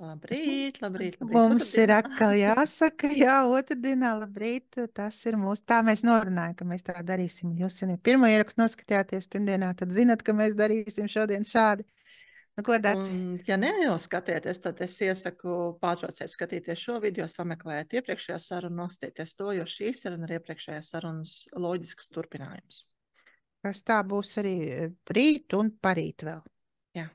Labrīt, labrīt, labrīt. Mums ir Otrdiena. atkal jāsaka, jā, otrdienā, labrīt, tas ir mūsu, tā mēs norunājam, ka mēs tā darīsim. Jūs jau pirmo ierakstu noskatījāties pirmdienā, tad zinat, ka mēs darīsim šodien šādi. Nu, ko Daci? Un, ja nejoskatieties, tad es iesaku pārtrauciet skatīties šo video, sameklēt iepriekšējā sarunu, noskatīties to, jo šī saruna ir iepriekšējā sarunas loģisks turpinājums. Kas tā būs arī rīt un parīt vēl. Jā.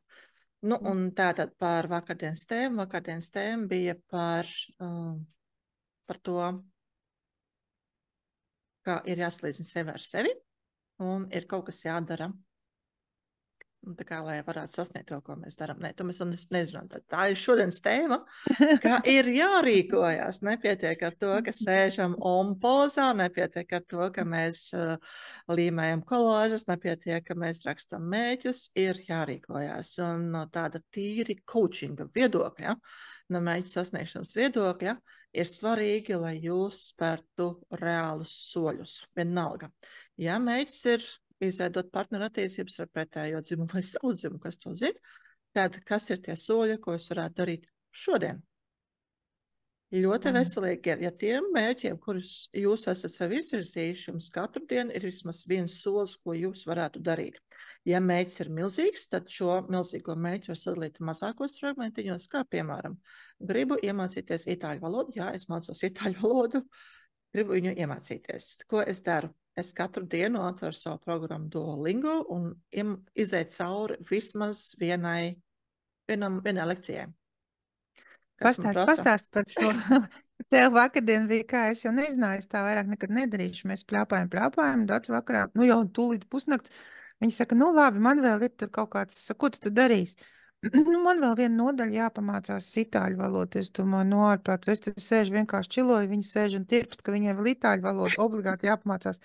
Nu, un tātad par vakardienas tēmu. Vakardienas tēma bija par to, kā ir jāsalīdzina sevi ar sevi un ir kaut kas jādara. Un tā kā, lai varētu sasniegt to, ko mēs darām. Nē, to mēs nezinām. Tā ir šodienas tēma, kā ir jārīkojas. Nepietiek ar to, ka sēžam pozā, nepietiek ar to, ka mēs līmējam kolāžas, nepietiek, ka mēs rakstam mēķus, ir jārīkojas. Un no tāda tīri coachinga viedokļa, no mēķu sasniegšanas viedokļa, ir svarīgi, lai jūs spērtu reālus soļus. Vienalga. Ja mēģis ir izveidot partnerattiecības ar pretējo dzimumu vai savu dzimumu, kas to zina, tad kas ir tie soļi, ko jūs varētu darīt šodien? Ļoti veselīgi ir, ja tiem mērķiem, kurus jūs esat sev izvirzījuši, jums katru dienu ir vismaz viens solis, ko jūs varētu darīt. Ja mērķis ir milzīgs, tad šo milzīgo mērķi var sadalīt mazākos fragmentiņos, kā piemēram, gribu iemācīties itāļu valodu, jā, es mācos itāļu valodu, gribu viņu iemācīties. Ko es daru? Es katru dienu atveru savu programmu Duolingo un izēju cauri vismaz vienai lekcijai. Pastāst par šo. Tev vakardien bija, kā es jau nezināju, es tā vairāk nekad nedarīšu. Mēs plāpājam, Dats vakarā, nu jau tūlīt pusnakts. Viņi saka, nu labi, man vēl ir tur kaut kāds, ko tu darīsi? Nu, man vēl viena nodaļa jāpamācās itāļu valodu. Es domāju, no ārprāts, es te sēžu vienkārši čiloju, viņi sēž un tirpst, ka viņiem vēl itāļu valodu obligāti jāpamācās.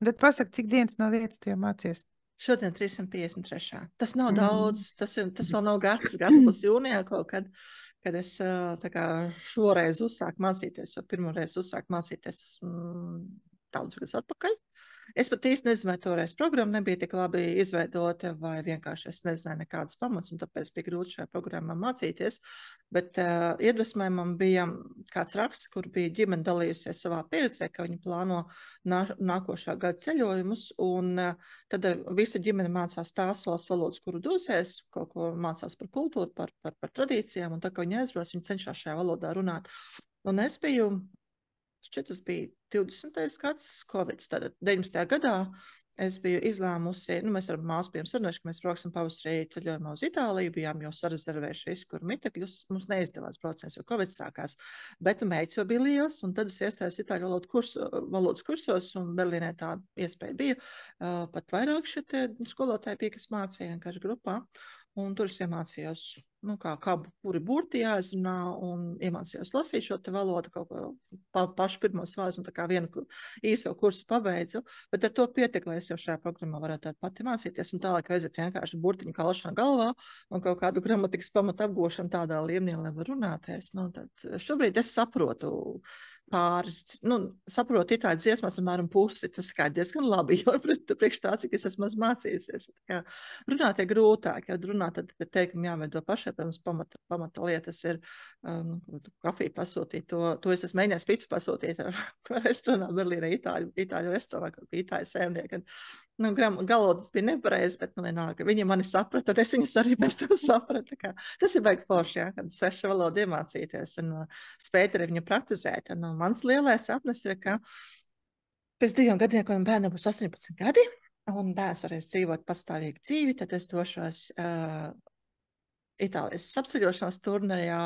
Un tad pasaka, cik dienas no vietas tu mācies? Šodien 353. Tas nav daudz, tas vēl nav gads būs jūnijā kaut kad es tā kā šoreiz uzsāku mācīties, jo pirmoreiz uzsāku mācīties daudz gadus atpakaļ. Es pat īsti nezinu, vai toreiz programma nebija tik labi izveidota, vai vienkārši es nezināju nekādas pamats, un tāpēc bija grūti šajā programmā mācīties. Bet iedvesmojumam bija kāds raksts, kur bija ģimene dalījusies savā pieredzē, ka viņi plāno nākošā gada ceļojumus, un tad visa ģimene mācās tās valsts valodas, kuru dosies, kaut ko mācās par kultūru, par tradīcijām, un tā kā viņi aizbrauc, viņi cenšas šajā valodā runāt. Un es biju... Šķiet, tas bija 20. gads, Covid. Tātad 19. gadā es biju izlēmusi, mēs ar māsu bijām sarunājuši, ka mēs brauksim pavasarī ceļojumā uz Itāliju, bijām jau sarezervējuši visu, kur mitekļus, mums neizdevās brauciens, jo Covid sākās, bet mērķis jau bija liels, un tad es iestājos itāļu valodas kursos, un Berlīnē tā iespēja bija, pat vairāk šitie skolotāji bija, kas mācīja vienkārši grupā. Un tur es iemācījos, kuri burti jāizrunā, un iemācījos lasīt šo te valodu, kaut ko pašu pirmos vārdus, un tā kā vienu īso kursu pabeidzu, bet ar to pietika, lai es jau šajā programmā varētu tādu pati mācīties, un tālāk aiziet vienkārši burtiņu kalšana galvā, un kaut kādu gramatikas pamatu apgūšanu tādā līmenī, lai var runāties. Nu, tad šobrīd es saprotu pāris, saprotu itāļu dziesmās apmēram pusi, tas kā diezgan labi, jo priekš tā, cik es esmu mācījusies. Runāt ir grūtāk, jo runāt, tad teikumi jāveido pašai, pirms pamata lietas ir kafiju pasūtīt, to es esmu mēģinājis picu pasūtīt ar restorānā Berlīnē, itāļu restorānā, kaut kā itāļu sēmnieki. Galodas bija nepareizi, bet vienalga, viņi mani saprata, un es viņas arī pēc tam sapratu. Tas ir baigi forši, kad sveša valoda iemācīties un spēt arī viņu praktizēt. Un mans lielais sapnis ir, ka pēc 2 gadiem, kad bērnam būs 18 gadi, un bērns varēs dzīvot pastāvīgu dzīvi, tad es došos Itālijas apceļošanās turnejā,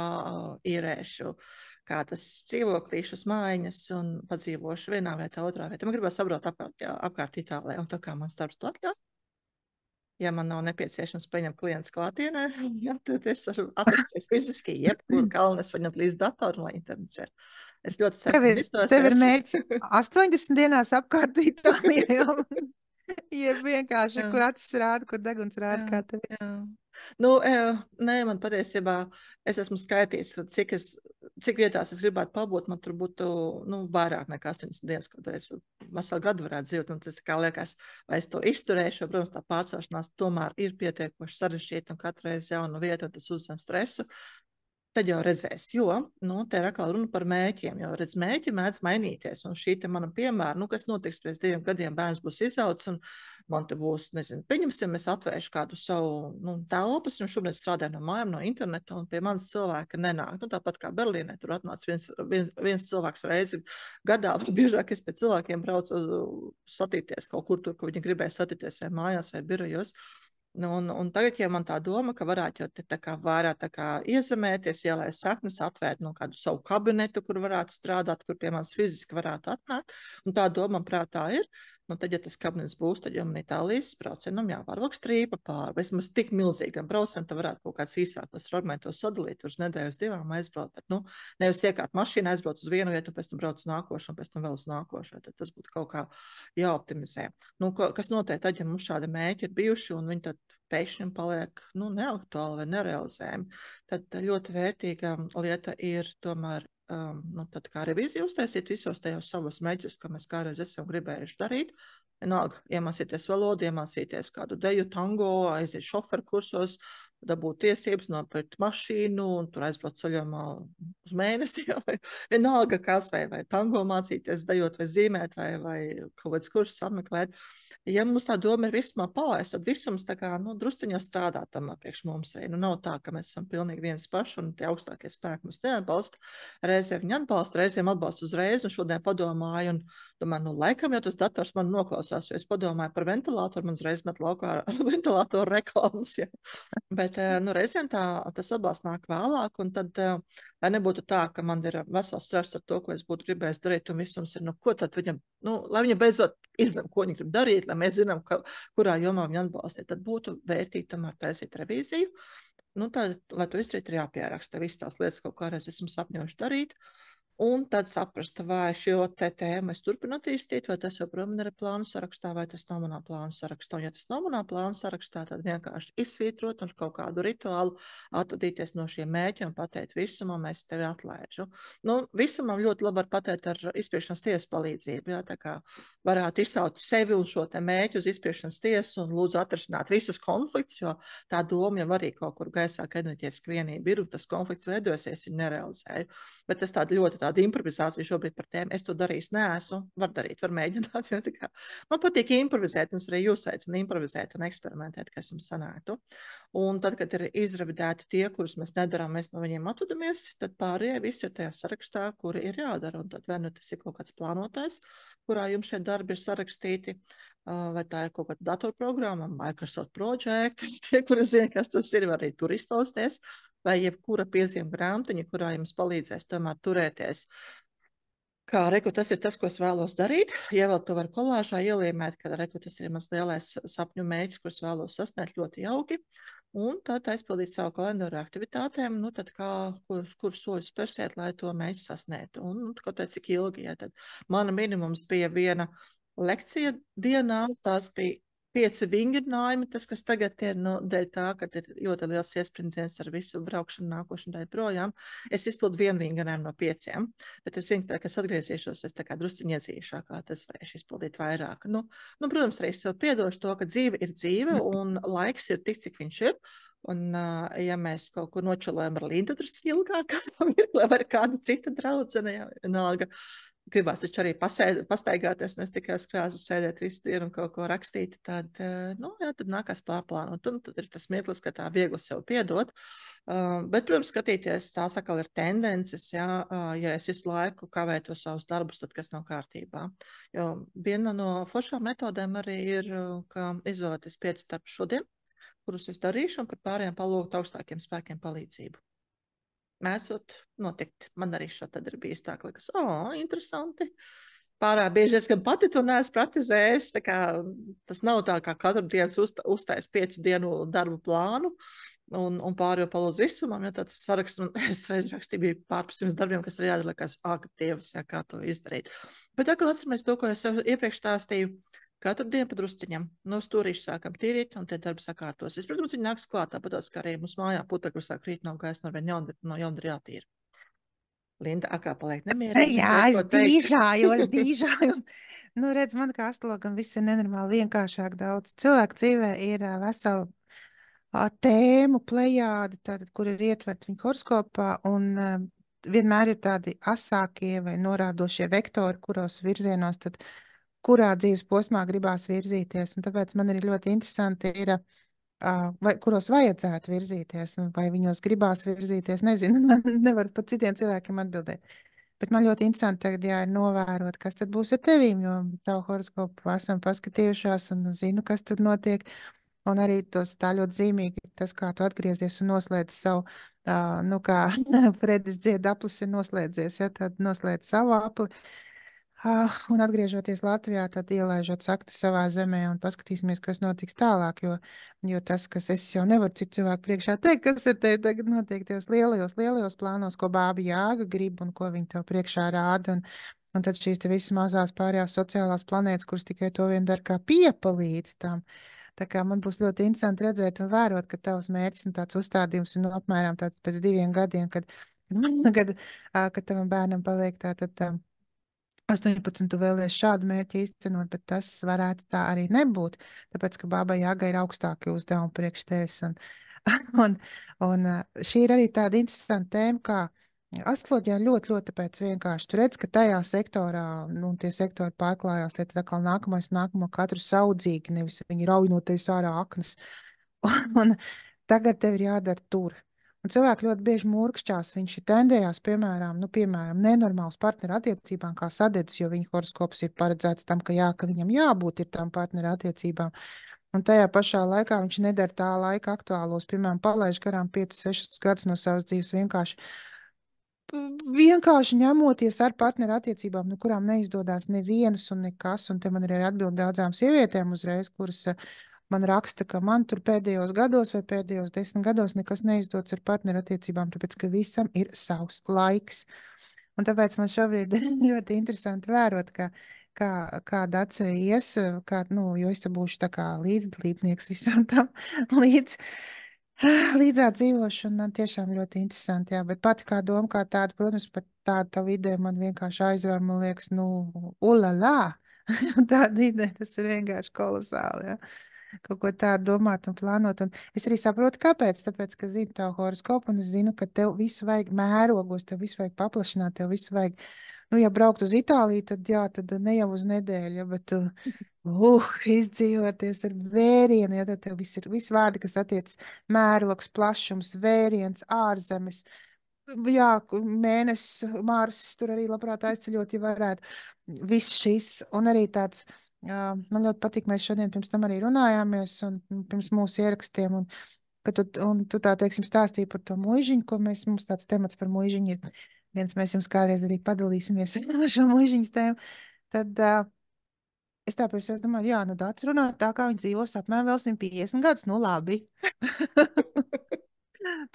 īrēšu kādas dzīvoklīšus, mājiņas un padzīvošu vienā vietā, otrā vietā. Man gribas sabraukt apkārt Itālijā, un tā kā mans darbs to atļauj, ja man nav nepieciešams paņemt klientus klātienē, tad es varu atrasties fiziski jebkur kalnu, es paņemt līdz datoru, lai internets ir. Es ļoti ceru, ka izdosies. Tev ir mērķis 80 dienās apkārt Itālijā, ja vienkārši, kur acis rāda, kur deguns rāda, kā tev ir. Nē, man patiesībā es esmu skaitījis, cik vietās es gribētu pabūt, man tur būtu vairāk nekā 80 dienas, kaut reiz veselu gadu varētu dzīvot, un tas kā liekas, vai es to izturēšu, jo, protams, tā pārcelšanās tomēr ir pietiekoši sarežģīta, un katru reizi jaunu vietu, un tas uzzina stresu. tad jau redzēs, jo, nu, te ir atkal runa par mērķiem, jo, redz, mērķi mēdz mainīties, un šī te mana piemēra, nu, kas notiks pēc 2 gadiem, bērns būs izaudzis, un man te būs, nezinu, pieņemsim, es atvēršu kādu savu, nu, telpas, un šobrīd strādāju no mājām, no interneta, un pie manas cilvēka nenāk, nu, tāpat kā Berlīnē, tur atnāc viens cilvēks reizi gadā, vai biežāk es pie cilvēkiem braucu satīties kaut kur tur, ko viņi gribēja satīties, vai mājās, vai birojos. Nu, un tagad, ja man tā doma, ka varētu jau te tā kā vairāk tā kā iezemēties, ielaist saknes, atvērt no kādu savu kabinetu, kur varētu strādāt, kur pie manis fiziski varētu atnākt, un tā doma man prātā ir, nu tad, ja tas kabinets būs, tad jau man Itālijas braucienam jāpārvalk strīpa pāri, vismaz tik milzīgam braucienam, tad varētu kaut kāds īsākos fragmentos sadalīt, uz nedēļu uz 2 aizbraukt, bet, nu, nevis iekārt mašīnu, aizbraukt uz vienu vietu, un pēc tam brauc uz nākošo, un pēc tam vēl uz nākošo, tad tas būtu kaut kā jāoptimizē. Nu, kas notiek tad, ja mums šādi mēķi ir bijuši, un viņi tad pēkšņi paliek, nu, neaktuāli vai nerealizējami, tad ļoti vērtīga lieta ir tomēr nu, tad kā revīzija uztaisīt visos tajos savos mēģus, ko mēs kādreiz esam gribējuši darīt. Vienalga, iemācīties valodu, iemācīties kādu deju, tango, aiziet šoferu kursos, dabūt tiesības, nopirkt mašīnu un tur aizbraukt ceļojumā uz mēnesi. Vienalga, kas vai tango mācīties, dejot vai zīmēt vai kaut kāds kursus apmeklēt. Ja mums tā doma ir vismā palaist, tad visums tā kā, nu, drusciņā strādā tam priekš mums arī. Nu, nav tā, ka mēs esam pilnīgi viens paši un tie augstākie spēki mums neatbalsta. Reizēm viņi atbalsta, reizēm atbalsta uzreiz, un šodien padomāju, un domāju, nu, laikam jau tas dators man noklausās, jo es padomāju par ventilātoru, man uzreiz met laukā ventilātoru reklāmas, ja. Bet, nu, reizēm tas atbalsts nāk vēlāk, un tad, lai nebūtu tā, ka man ir vesels stress ar to, ko es būtu gribējis darīt, un visums ir, nu, ko tad viņam, nu, lai viņa beidzot izlem, ko viņa grib darīt, lai mēs zinām, kurā jomā viņa atbalstīt, tad būtu vērtīgi tomēr taisīt revīziju. Nu, tad, lai to izdarīt, ir jāpieraksta visas tās lietas, ko kādreiz esmu sapņojuši darīt, un tad saprast, vai šo tēmu es turpinu attīstīt, vai tas joprojām ir plānu sarakstā, vai tas nav manā plānu sarakstā. Un, ja tas nav manā plānu sarakstā, tad vienkārši izsvītrot un kaut kādu rituālu atvadīties no šiem mēķiem un pateikt visumam, mēs tevi atlaižu. Nu, visumam ļoti labi var pateikt ar izspiešanas tiesas palīdzību, jā, tā kā varētu izsaukt sevi un šo te mēķu uz izspiešanas tiesu un lūdzu atrasināt visus konfliktus, jo tā doma jau arī kaut kur gaisā, ka enerģētiska vienība ir un tas konflikts veidosies, viņu nerealizēju. Bet tas tāda improvizācija šobrīd par tēmu. Es to darījis neesmu. Var darīt, var mēģināt. Ja, man patīk improvizēt, un es arī jūs aicinu improvizēt un eksperimentēt, kas jums sanāktu. Un tad, kad ir izrevidēti tie, kurus mēs nedarām, mēs no viņiem atvedamies, tad pārējie visi ir tajā sarakstā, kuri ir jādara. Un tad vai nu tas ir kaut kāds plānotais, kurā jums šie darbi ir sarakstīti, vai tā ir kaut kāda datorprogramma, Microsoft Project, tie, kuri zina, kas tas ir, var arī tur izpausties, vai jebkura piezīme grāmatiņa, kurā jums palīdzēs tomēr turēties. Kā, reku, tas ir tas, ko es vēlos darīt. Ja vēl to var kolāžā ielīmēt, ka, reku, tas ir mans lielais sapņu mērķis, kurus vēlos sasniegt ļoti jauki. Un tad aizpildīt savu kalendāru aktivitātēm, nu tad kur soļus spērsiet, lai to mērķi sasniegtu. Un kaut tā cik ilgi, ja tad mana minimums bija viena lekcija dienā, tās bija 5 vingrinājumi, tas, kas tagad ir, nu, dēļ tā, ka ir ļoti liels iesprindziens ar visu braukšanu nākošanu dēļ projām. Es izpildu 1 vingrinājumu no 5, bet es zinu, ka, kad atgriezīšos, es tā kā drusciņi iedzīšākā, tas varēšu izpildīt vairāk. Nu, protams, arī es jau piedošu to, ka dzīve ir dzīve un laiks ir tik, cik viņš ir. Un, ja mēs kaut kur nočalējam ar Lindu drusciņi ilgāk, vai ar kādu citu draudzeni, ja, vienalga, gribās taču arī pastaigāties, ne tikai uz krāsas sēdēt visu dienu un kaut ko rakstīt, tad, nu, jā, tad nākās pārplānot. Un tad ir tas mirklis, ka tā viegli sev piedot. Bet, protams, skatīties, tās atkal ir tendences, jā, ja es visu laiku kavēju to savus darbus, tad kas nav kārtībā. Jo viena no foršām metodēm arī ir, ka izvēlēties 5 darbus šodien, kurus es darīšu, un par pārējiem palūgt augstākiem spēkiem palīdzību. Mēsot notikt. Man arī šo tad ir bijis tā, ka liekas, interesanti. Pārāk bieži es gan pati to neesmu praktizējis, tā kā tas nav tā, kā katru dienu uztais 5 dienu darbu plānu un pārējo palūdz visumam, ja tas saraksts, un es reiz rakstīju, bija pārpus 100 darbiem, kas ir jādara, liekas, Dievs, jā, kā to izdarīt. Bet tā, ka atceramies to, ko es iepriekš stāstīju, katru dienu pa drusciņam, no stūrīša sākam tīrīt, un tie darbi sakārtos. Es, protams, viņi nāks klāt, tāpatās, kā arī mums mājā putekļi sāk krīt no gaisa, no jauna jātīra. Linda, akā paliek nemierīgi. Jā, es dīžāju. Nu, redz, man kā astrologam viss ir nenormāli vienkāršāk daudz. Cilvēku dzīvē ir vesela tēmu plejādi, tātad, kur ir ietverti viņa horoskopā, un vienmēr ir tādi asākie vai norādošie vektori, kuros virzienos, tad kurā dzīves posmā gribās virzīties. Un tāpēc man arī ļoti interesanti ir, vai, kuros vajadzētu virzīties, un vai viņos gribās virzīties. Nezinu, man nevar par citiem cilvēkiem atbildēt. Bet man ļoti interesanti tagad ir novērot, kas tad būs ar tevīm, jo tavu horoskopu esam paskatījušās un zinu, kas tur notiek. Un arī tos tā ļoti zīmīgi ir tas, kā tu atgriezies un noslēdz savu, nu kā Fredis dzied, aplis ir noslēdzies, ja, tad noslēdz savu apli. Un atgriežoties Latvijā, tad ielaižot sakti savā zemē un paskatīsimies, kas notiks tālāk, jo tas, kas es jau nevaru citu cilvēku priekšā teikt, kas ir te tagad notiek tajos lielajos plānos, ko bāba Jāga grib un ko viņi tev priekšā rāda. Un tad šīs te visas mazās pārējās sociālās planētas, kuras tikai to vien dara kā piepalīdz tam. Tā kā man būs ļoti interesanti redzēt un vērot, ka tavs mērķis un tāds uzstādījums ir apmēram tāds pēc 2 gadiem, kad tavam bērnam paliek tātad 18, tu vēlies šādu mērķi īstenot, bet tas varētu tā arī nebūt, tāpēc, ka bābai Jāgai ir augstāki uzdevumi priekš tevis. Un šī ir arī tāda interesanta tēma, kā astroloģijā ļoti pēc vienkārši. Tu redz, ka tajā sektorā, nu, tie sektori pārklājās, tad atkal nākamo katru saudzīgi, nevis viņi rauj no tevis ārā aknas. Un tagad tev ir jādara tur. Un cilvēki ļoti bieži murkšķās, viņš ir tendējās, piemēram, nenormāls partneru attiecībām kā sadedzis, jo viņa horoskops ir paredzēts tam, ka viņam jābūt ir tām partneru attiecībām. Un tajā pašā laikā viņš nedara tā laika aktuālos, piemēram, palaiž garām 5-6 gadus no savas dzīves vienkārši ņemoties ar partneru attiecībām, no kurām neizdodas nevienas un nekas. Un te man ir arī atbild daudzām sievietēm uzreiz, kuras man raksta, ka man tur pēdējos gados vai pēdējos 10 gados nekas neizdodas ar partneru attiecībām, tāpēc, ka visam ir savs laiks. Un tāpēc man šobrīd ir ļoti interesanti vērot, kā Dace ies, jo es būšu tā kā līdzdalībnieks visam tam līdzā dzīvošu, un man tiešām ļoti interesanti, jā, bet pati kā doma, kā tāda, protams, par tādu tavu ideju man vienkārši aizrauja, man liekas, ulala, tāda ideja, tas ir vienkārši kolosāli, jā. Kaut ko tādu domāt un plānot, un es arī saprotu, kāpēc, tāpēc, ka zinu tavu horoskopu, un es zinu, ka tev visu vajag mērogos, tev visu vajag paplašināt, tev visu vajag, ja braukt uz Itāliju, tad ne jau uz nedēļu, ja, bet izdzīvoties ar vērienu, ja tad tev visi vārdi, kas attiecas mērogs, plašums, vēriens, ārzemes, jā, mēnesis, Mārs, tur arī labprāt aizceļot, ja varētu. Viss šis, un arī tāds, man ļoti patīk, mēs šodien pirms tam arī runājāmies, un pirms mūsu ierakstiem, un tu tā, teiksim, stāstīji par to muižiņu, mums tāds temats par muižiņu ir, mēs jums kādreiz arī padalīsimies ar šo muižiņas tēmu, tad es tāpēc domāju, jā, Dācis runā tā, kā viņš dzīvos apmēram vēl 150 gadus, labi.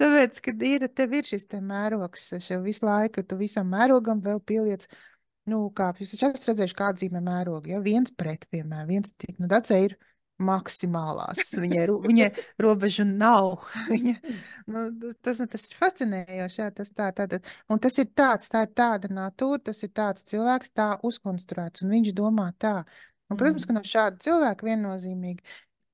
Tāpēc, kad tev ir šis te mērogs, visu laiku tu visam mērogam vēl pieliec, kā jūs esat redzējuši, kā dzīve mērogi, ja viens pret, piemēram, Dace ir maksimālās, viņai robežu nav, tas ir fascinējoši, jā, un tas ir tā ir tāda natūra, tas ir tāds cilvēks tā uzkonstruēts, un viņš domā tā, un, protams, ka no šāda cilvēka viennozīmīgi,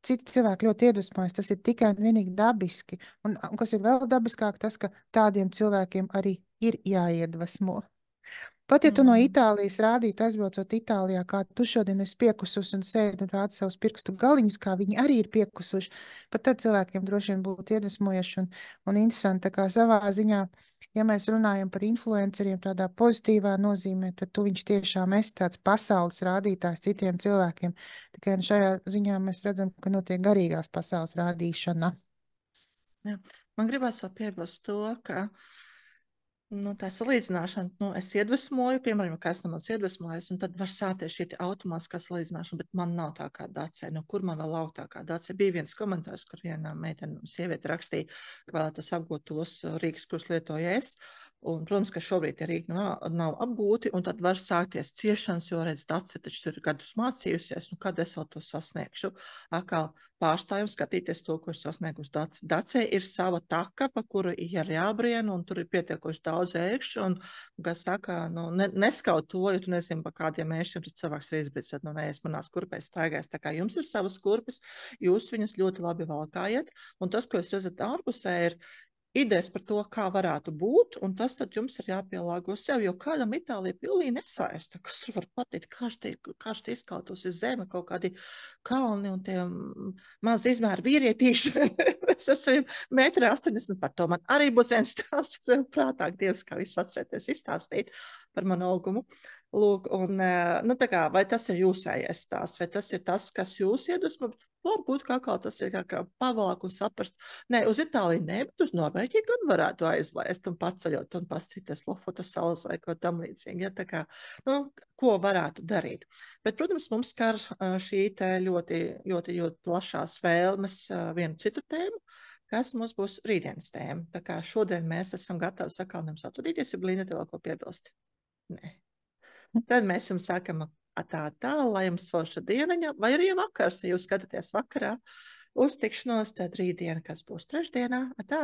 citi cilvēki ļoti iedvesmojas, tas ir tikai un vienīgi dabiski. Un kas ir vēl dabiskāk, tas, ka tādiem cilvēkiem arī ir jāiedvesmo. Pat ja tu no Itālijas rādītu, aizbraucot Itālijā, kā tu šodien esi piekusus un sēdi un rādi savus pirkstu galiņus, kā viņi arī ir piekusuši, pat tad cilvēkiem droši vien būtu iedvesmojoši un interesanti. Tā kā savā ziņā, ja mēs runājam par influenceriem tādā pozitīvā nozīmē, tad tu viņš tiešām esi tāds pasaules rādītājs citiem cilvēkiem. Tikai šajā ziņā mēs redzam, ka notiek garīgās pasaules rādīšana. Jā. Man gribās vēl piebilst to, ka tā salīdzināšana, es iedvesmoju, piemēram, kāds no manis iedvesmojas, un tad var sāties šī automātiskā salīdzināšana, bet man nav tā kā Dacei. Kur man vēl nav tā kā Dacei? Bija viens komentārs, kur viena meitene, sieviete rakstīja, ka vēlētos apgūt tos rīkus, kurus lietoju es. Un, protams, ka šobrīd tie rīki nav apgūti, un tad var sākties ciešanas, jo redz, Dace taču ir gadus mācījusies, nu kad es vēl to sasniegšu. Atkal pārstājam skatīties to, ko ir sasniegusi Dace. Dacei ir sava taka, pa kuru ir jābrien, un tur ir pietiekoši daudz ērkšķu, un, kas saka, nu, neskaut to, jo tu nezini, pa kādiem ērkšķiem tas cilvēks ir izbrīdis, nu, neies manās kurpēs staigājis. Tā kā jums ir savas kurpes, jūs viņas ļoti labi valkājat, un tas, ko jūs redzat ārpusē, ir idejas par to, kā varētu būt, un tas tad jums ir jāpielāgo sev, jo kādam Itālija pilnīgi nesvairs, kas tur var patikt, karsti izkaltos uz zeme, kaut kādi kalni un tie maz izmēri vīrietīši, es ar saviem 1,80 m, par to man arī būs viens stāsts, es prātāk Dievs, kā viss atcerēties izstāstīt par manu augumu. Lūk, un, nu, tā kā, vai tas ir jūsējais stāsts, vai tas ir tas, kas jūs iedvesmo, varbūt kā tas ir kā pavalāk un saprast. Nē, uz Itāliju ne, bet uz Norvēģiju gan varētu aizlaist un paceļot un pastīties Lofotas salas vai ko tam līdzīgi. Ja, tā kā, nu, ko varētu darīt. Bet, protams, mums skar šī te ļoti, ļoti, ļoti plašās vēlmes vienu citu tēmu, kas mums būs rītdienas tēma. Tā kā šodien mēs esam gatavi sakalniem atvadīties, ja Blīna tev vēl ko piebilst. Nē. Tad mēs jums sākam tā, lai jums forša dieniņa, vai arī vakars, ja jūs skatāties vakarā, uz tikšanos, tad rītdiena, kas būs trešdienā, tā.